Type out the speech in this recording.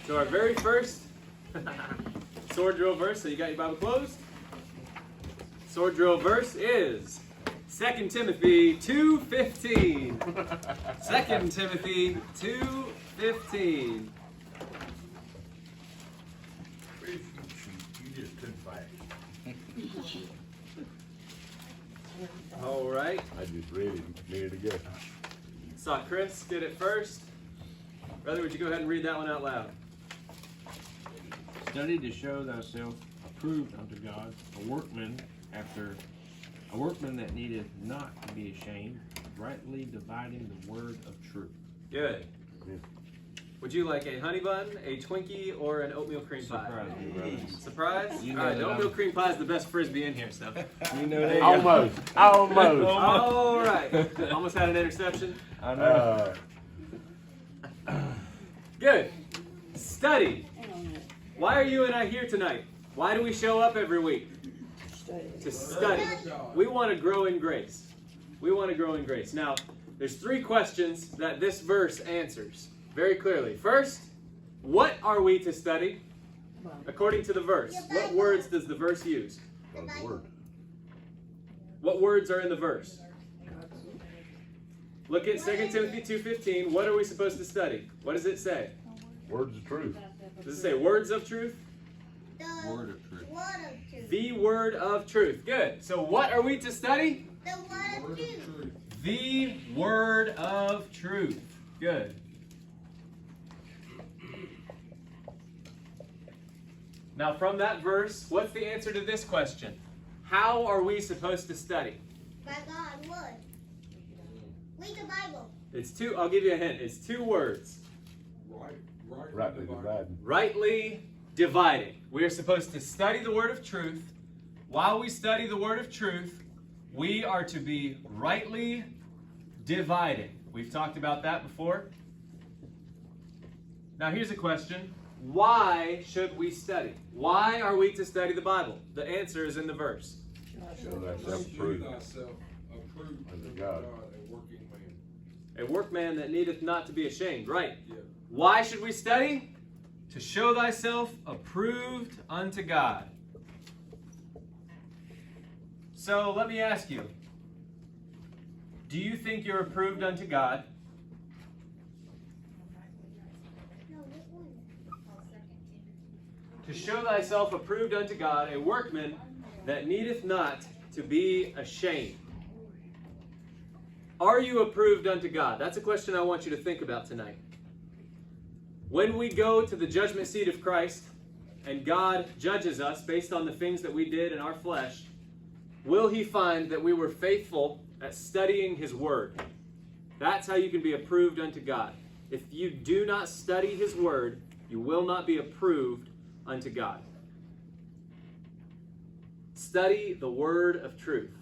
So our very first sword drill verse, so you got your Bible closed? Sword drill verse is 2 Timothy 2:15. 2 Timothy 2:15. You just couldn't fight. All right. I just read it a minute ago. Saw Chris did it first. Brother, would you go ahead and read that one out loud? Study to show thyself approved unto God, a workman that needeth not to be ashamed, rightly dividing the word of truth. Good. Yeah. Would you like a honey bun, a Twinkie, or an oatmeal cream pie? Surprise me, brother. Surprise? You All know right, the that oatmeal I'm- cream pie is the best frisbee in here, so. You know that. Almost. Almost. All right. Almost had an interception. I know. Good. Study. Why are you and I here tonight? Why do we show up every week? To study. We want to grow in grace. We want to grow in grace. Now, there's 3 questions that this verse answers very clearly. First, what are we to study? According to the verse. What words does the verse use? God's word. What words are in the verse? Look at 2 Timothy 2:15. What are we supposed to study? What does it say? Words of truth. Does it say words of truth? Word of truth. The word of truth. Good. So what are we to study? The word of truth. The word of truth. Good. Now from that verse, what's the answer to this question? How are we supposed to study? By God, word. Read the Bible. It's 2, I'll give you a hint. It's 2 words. Rightly dividing. Rightly dividing. We are supposed to study the word of truth. While we study the word of truth, we are to be rightly dividing. We've talked about that before. Now here's a question. Why should we study? Why are we to study the Bible? The answer is in the verse. Show thyself approved approved unto God. a working man. A workman that needeth not to be ashamed. Right. Yeah. Why should we study? To show thyself approved unto God. So let me ask you, do you think you're approved unto God? No, this one. To show thyself approved unto God, a workman that needeth not to be ashamed. Are you approved unto God? That's a question I want you to think about tonight. When we go to the judgment seat of Christ and God judges us based on the things that we did in our flesh, will He find that we were faithful at studying His Word? That's how you can be approved unto God. If you do not study His Word, you will not be approved unto God. Study the word of truth.